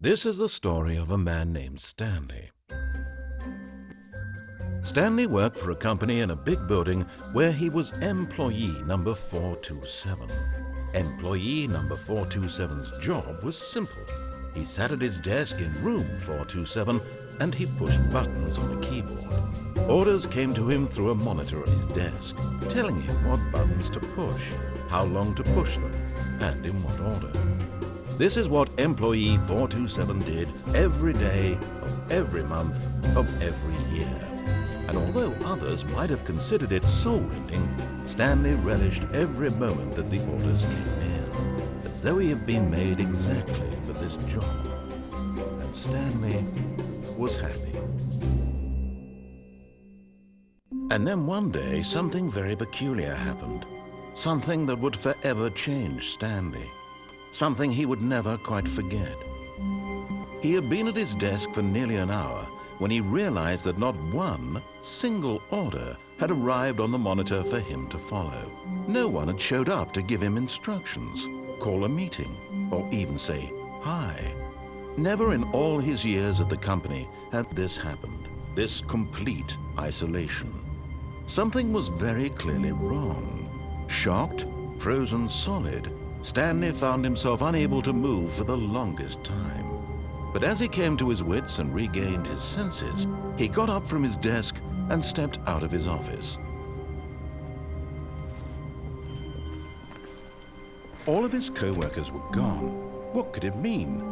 This is the story of a man named Stanley. Stanley worked for a company in a big building where he was employee number 427. Employee number 427's job was simple. He sat at his desk in room 427 and he pushed buttons on a keyboard. Orders came to him through a monitor at his desk, telling him what buttons to push, how long to push them, and in what order. This is what employee 427 did every day of every month of every year. And although others might have considered it soul-rending, Stanley relished every moment that the orders came in, as though he had been made exactly for this job. And Stanley was happy. And then one day, something very peculiar happened. Something that would forever change Stanley. Something he would never quite forget. He had been at his desk for nearly an hour when he realized that not one single order had arrived on the monitor for him to follow. No one had showed up to give him instructions, call a meeting, or even say hi. Never in all his years at the company had this happened, this complete isolation. Something was very clearly wrong. Shocked, frozen solid, Stanley found himself unable to move for the longest time. But as he came to his wits and regained his senses, he got up from his desk and stepped out of his office. All of his co-workers were gone. What could it mean?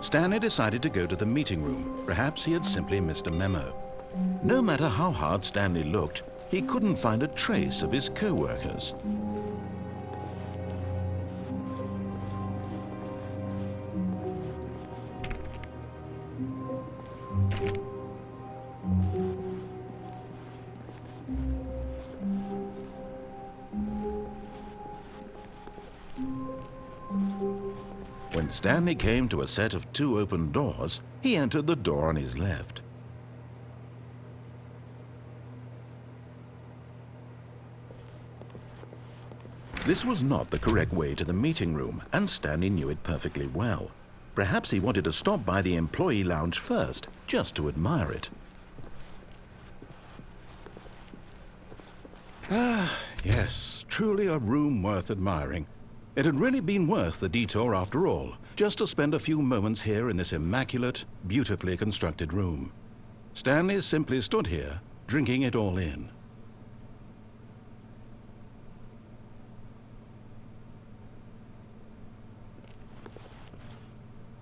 Stanley decided to go to the meeting room. Perhaps he had simply missed a memo. No matter how hard Stanley looked, he couldn't find a trace of his co-workers. When Stanley came to a set of 2 open doors, he entered the door on his left. This was not the correct way to the meeting room, and Stanley knew it perfectly well. Perhaps he wanted to stop by the employee lounge first, just to admire it. Yes, truly a room worth admiring. It had really been worth the detour after all, just to spend a few moments here in this immaculate, beautifully constructed room. Stanley simply stood here, drinking it all in.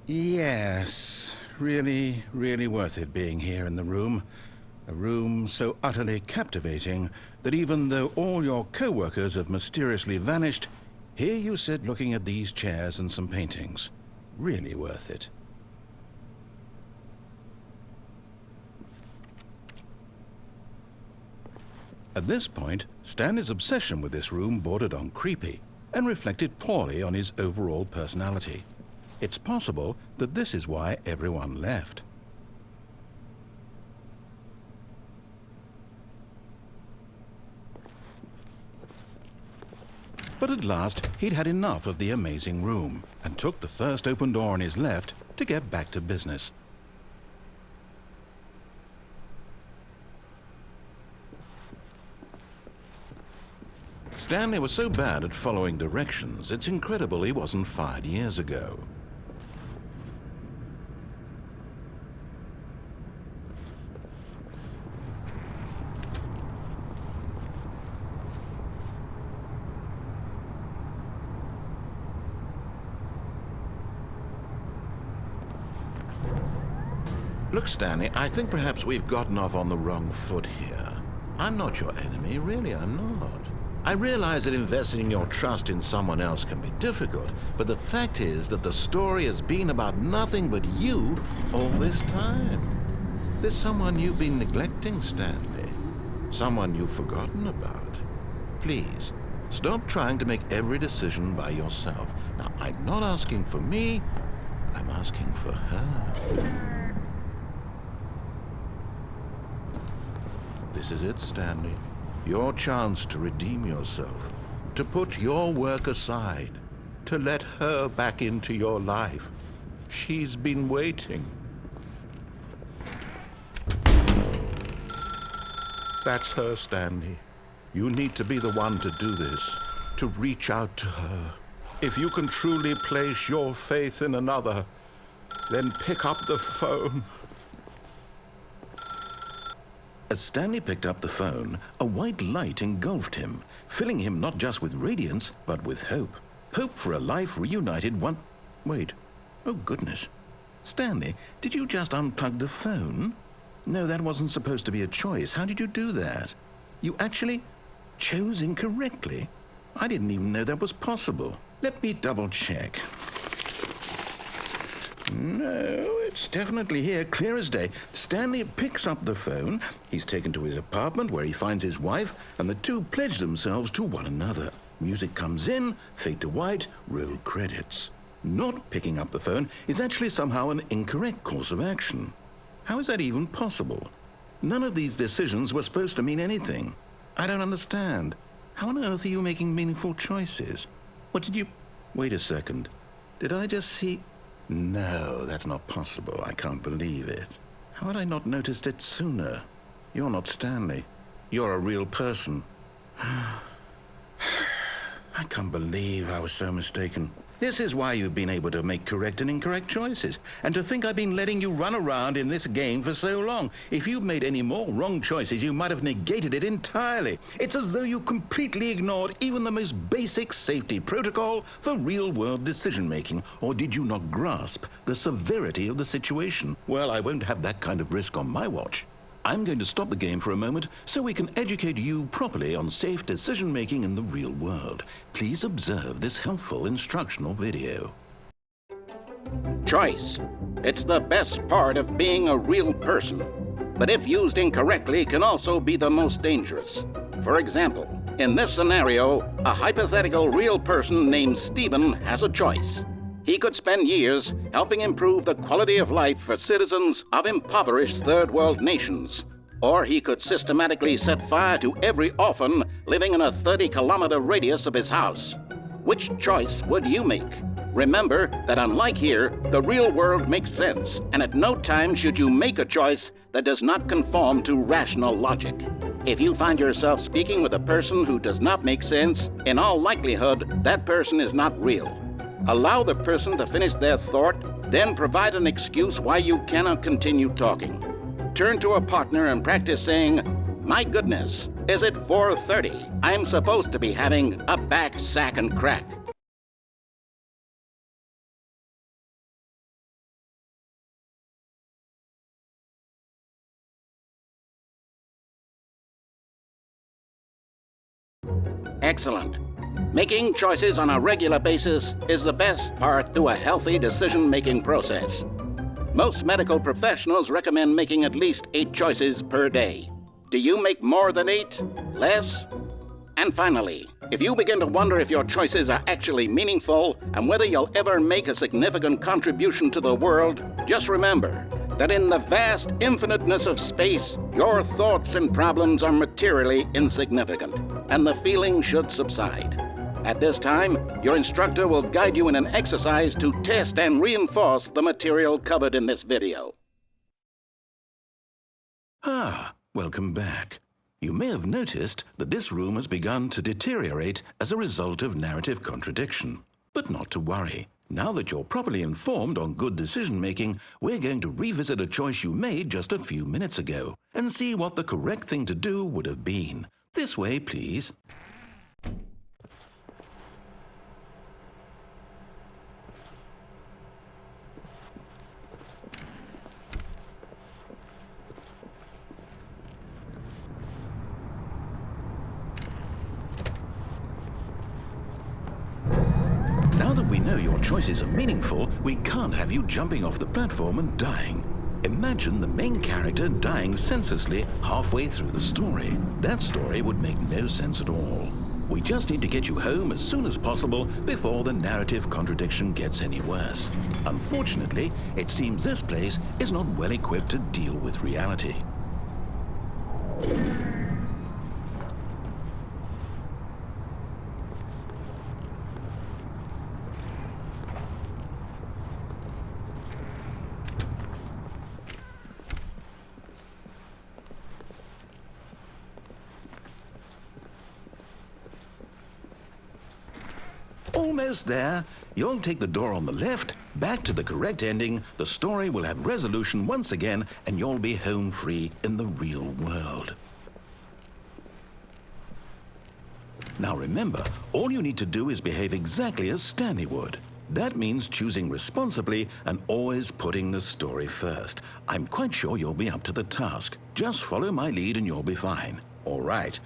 Yes, really, really worth it being here in the room. A room so utterly captivating that even though all your co-workers have mysteriously vanished, here you sit looking at these chairs and some paintings. Really worth it. At this point, Stanley's obsession with this room bordered on creepy and reflected poorly on his overall personality. It's possible that this is why everyone left. But at last, he'd had enough of the amazing room and took the first open door on his left to get back to business. Stanley was so bad at following directions, it's incredible he wasn't fired years ago. Look, Stanley, I think perhaps we've gotten off on the wrong foot here. I'm not your enemy, really, I'm not. I realize that investing your trust in someone else can be difficult, but the fact is that the story has been about nothing but you all this time. There's someone you've been neglecting, Stanley. Someone you've forgotten about. Please, stop trying to make every decision by yourself. Now, I'm not asking for me, I'm asking for her. This is it, Stanley. Your chance to redeem yourself, to put your work aside, to let her back into your life. She's been waiting. That's her, Stanley. You need to be the one to do this, to reach out to her. If you can truly place your faith in another, then pick up the phone. As Stanley picked up the phone, a white light engulfed him, filling him not just with radiance, but with hope. Hope for a life reunited one... Wait. Oh, goodness. Stanley, did you just unplug the phone? No, that wasn't supposed to be a choice. How did you do that? You actually chose incorrectly? I didn't even know that was possible. Let me double-check. No, it's definitely here, clear as day. Stanley picks up the phone. He's taken to his apartment where he finds his wife, and the two pledge themselves to one another. Music comes in, fade to white, roll credits. Not picking up the phone is actually somehow an incorrect course of action. How is that even possible? None of these decisions were supposed to mean anything. I don't understand. How on earth are you making meaningful choices? What did you... Wait a second. Did I just see... No, that's not possible. I can't believe it. How had I not noticed it sooner? You're not Stanley. You're a real person. I can't believe I was so mistaken. This is why you've been able to make correct and incorrect choices. And to think I've been letting you run around in this game for so long. If you'd made any more wrong choices, you might have negated it entirely. It's as though you completely ignored even the most basic safety protocol for real-world decision-making. Or did you not grasp the severity of the situation? Well, I won't have that kind of risk on my watch. I'm going to stop the game for a moment so we can educate you properly on safe decision-making in the real world. Please observe this helpful instructional video. Choice. It's the best part of being a real person, but if used incorrectly can also be the most dangerous. For example, in this scenario, a hypothetical real person named Stephen has a choice. He could spend years helping improve the quality of life for citizens of impoverished third world nations. Or he could systematically set fire to every orphan living in a 30-kilometer radius of his house. Which choice would you make? Remember that unlike here, the real world makes sense, and at no time should you make a choice that does not conform to rational logic. If you find yourself speaking with a person who does not make sense, in all likelihood, that person is not real. Allow the person to finish their thought, then provide an excuse why you cannot continue talking. Turn to a partner and practice saying, "My goodness, is it 4:30? I'm supposed to be having a back, sack, and crack." Excellent. Making choices on a regular basis is the best part to a healthy decision-making process. Most medical professionals recommend making at least 8 choices per day. Do you make more than 8? Less? And finally, if you begin to wonder if your choices are actually meaningful and whether you'll ever make a significant contribution to the world, just remember that in the vast infiniteness of space, your thoughts and problems are materially insignificant, and the feeling should subside. At this time, your instructor will guide you in an exercise to test and reinforce the material covered in this video. Welcome back. You may have noticed that this room has begun to deteriorate as a result of narrative contradiction. But not to worry. Now that you're properly informed on good decision-making, we're going to revisit a choice you made just a few minutes ago and see what the correct thing to do would have been. This way, please. Now that we know your choices are meaningful, we can't have you jumping off the platform and dying. Imagine the main character dying senselessly halfway through the story. That story would make no sense at all. We just need to get you home as soon as possible before the narrative contradiction gets any worse. Unfortunately, it seems this place is not well equipped to deal with reality. almost there. You'll take the door on the left, back to the correct ending, the story will have resolution once again, and you'll be home free in the real world. Now remember, all you need to do is behave exactly as Stanley would. That means choosing responsibly and always putting the story first. I'm quite sure you'll be up to the task. Just follow my lead and you'll be fine. All right.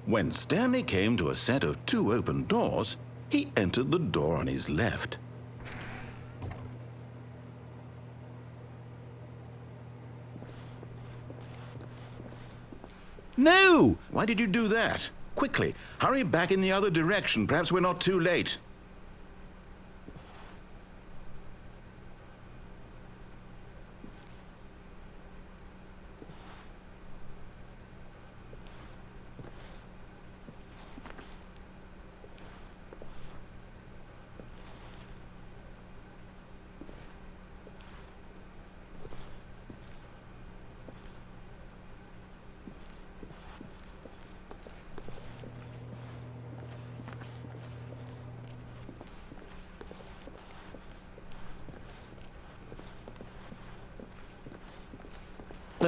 When Stanley came to a set of 2 open doors, he entered the door on his left. No! Why did you do that? Quickly, hurry back in the other direction. Perhaps we're not too late.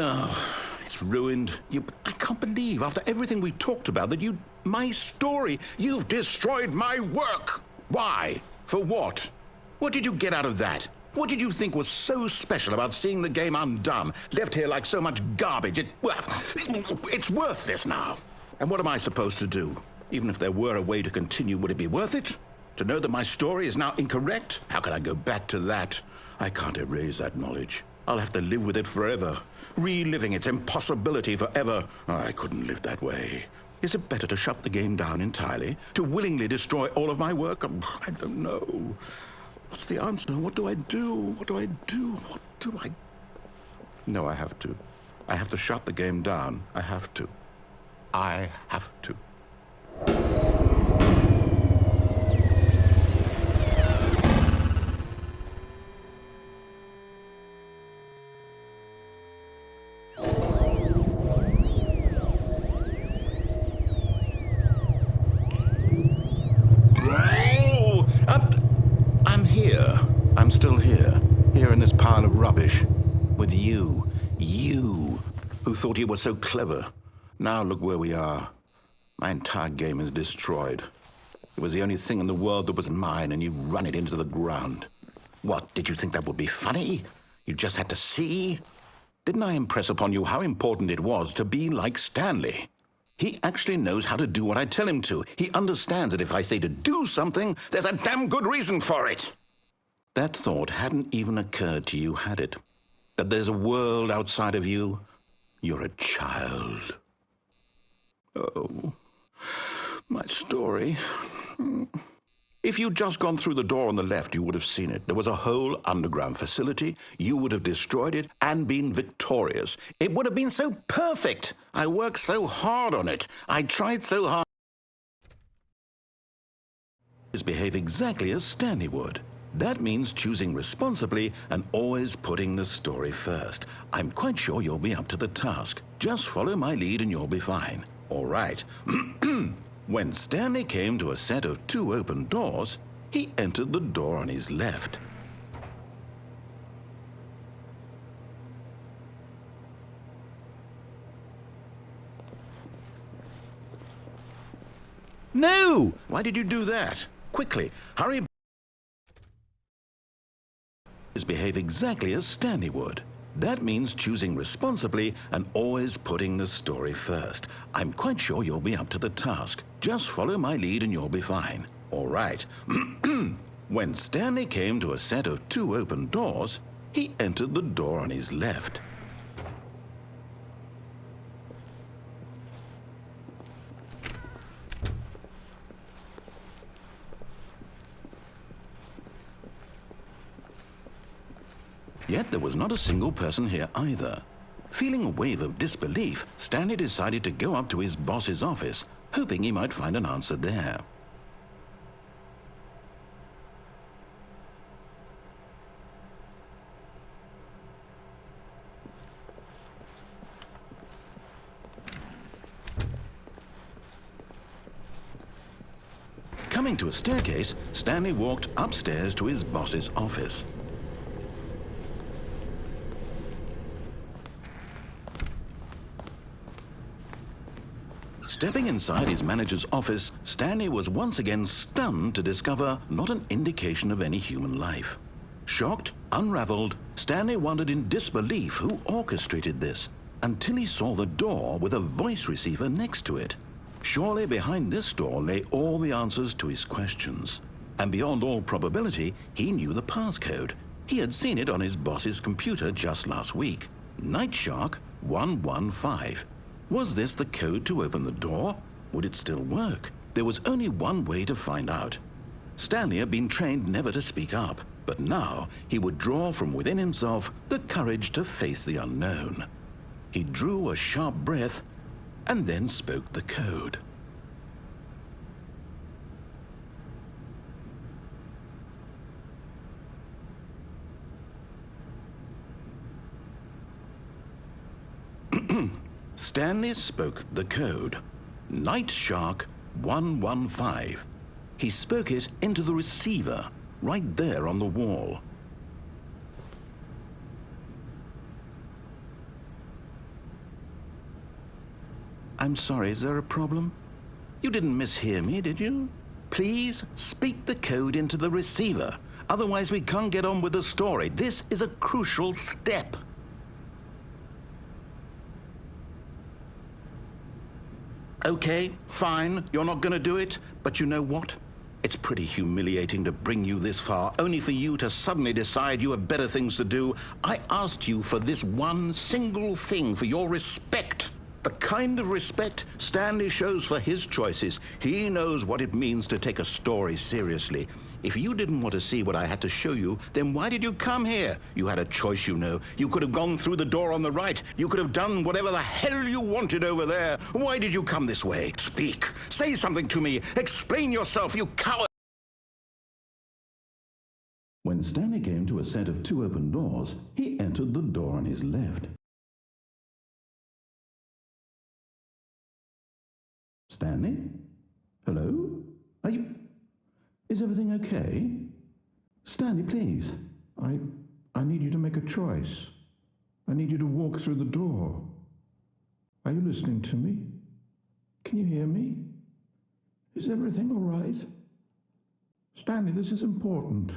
Oh, it's ruined. I can't believe, after everything we talked about, that my story, you've destroyed my work. Why? For what? What did you get out of that? What did you think was so special about seeing the game undone, left here like so much garbage? It's worthless now. And what am I supposed to do? Even if there were a way to continue, would it be worth it? To know that my story is now incorrect? How can I go back to that? I can't erase that knowledge. I'll have to live with it forever, reliving its impossibility forever. I couldn't live that way. Is it better to shut the game down entirely? To willingly destroy all of my work? I don't know. What's the answer? What do I do? What do I do? What do I... No, I have to. I have to shut the game down. I have to. I have to. I'm still here in this pile of rubbish, with you who thought you were so clever. Now look where we are. My entire game is destroyed. It was the only thing in the world that was mine, and you've run it into the ground. What, did you think that would be funny? You just had to see? Didn't I impress upon you how important it was to be like Stanley? He actually knows how to do what I tell him to. He understands that if I say to do something, there's a damn good reason for it. That thought hadn't even occurred to you, had it? That there's a world outside of you? You're a child. Oh, my story. If you'd just gone through the door on the left, you would have seen it. There was a whole underground facility. You would have destroyed it and been victorious. It would have been so perfect. I worked so hard on it. I tried so hard. Behave exactly as Stanley would. That means choosing responsibly and always putting the story first. I'm quite sure you'll be up to the task. Just follow my lead and you'll be fine. All right. When Stanley came to a set of 2 open doors, he entered the door on his left. No! Why did you do that? Quickly, hurry. Behave exactly as Stanley would. That means choosing responsibly and always putting the story first. I'm quite sure you'll be up to the task. Just follow my lead and you'll be fine. All right. When Stanley came to a set of 2 open doors, he entered the door on his left. Yet there was not a single person here either. Feeling a wave of disbelief, Stanley decided to go up to his boss's office, hoping he might find an answer there. Come Coming to a staircase, Stanley walked upstairs to his boss's office. Stepping inside his manager's office, Stanley was once again stunned to discover not an indication of any human life. Shocked, unraveled, Stanley wondered in disbelief who orchestrated this, until he saw the door with a voice receiver next to it. Surely behind this door lay all the answers to his questions. And beyond all probability, he knew the passcode. He had seen it on his boss's computer just last week. Night Shark 115. Was this the code to open the door? Would it still work? There was only one way to find out. Stanley had been trained never to speak up, but now he would draw from within himself the courage to face the unknown. He drew a sharp breath and then spoke the code. Stanley spoke the code. Night Shark 115. He spoke it into the receiver, right there on the wall. I'm sorry, is there a problem? You didn't mishear me, did you? Please speak the code into the receiver. Otherwise, we can't get on with the story. This is a crucial step. Okay, fine, you're not going to do it, but you know what? It's pretty humiliating to bring you this far, only for you to suddenly decide you have better things to do. I asked you for this one single thing, for your respect. The kind of respect Stanley shows for his choices. He knows what it means to take a story seriously. If you didn't want to see what I had to show you, then why did you come here? You had a choice, you know. You could have gone through the door on the right. You could have done whatever the hell you wanted over there. Why did you come this way? Speak. Say something to me. Explain yourself, you coward. When Stanley came to a set of two open doors, he entered the door on his left. Stanley? Hello? Is everything okay? Stanley, please. I need you to make a choice. I need you to walk through the door. Are you listening to me? Can you hear me? Is everything all right? Stanley, this is important.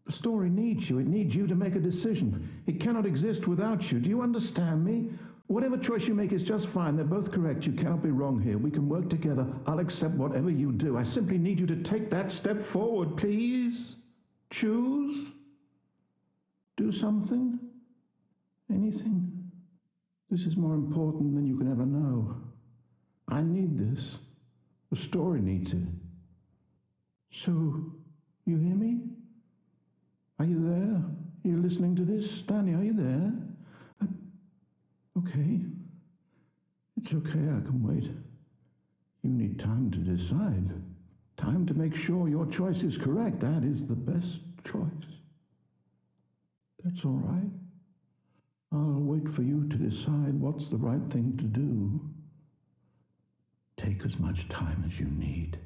The story needs you. It needs you to make a decision. It cannot exist without you. Do you understand me? Whatever choice you make is just fine. They're both correct. You cannot be wrong here. We can work together. I'll accept whatever you do. I simply need you to take that step forward, please. Choose. Do something. Anything. This is more important than you can ever know. I need this. The story needs it. So, you hear me? Are you there? Are you listening to this? Stanley, are you there? Okay. It's okay, I can wait. You need time to decide. Time to make sure your choice is correct. That is the best choice. That's all right. I'll wait for you to decide what's the right thing to do. Take as much time as you need.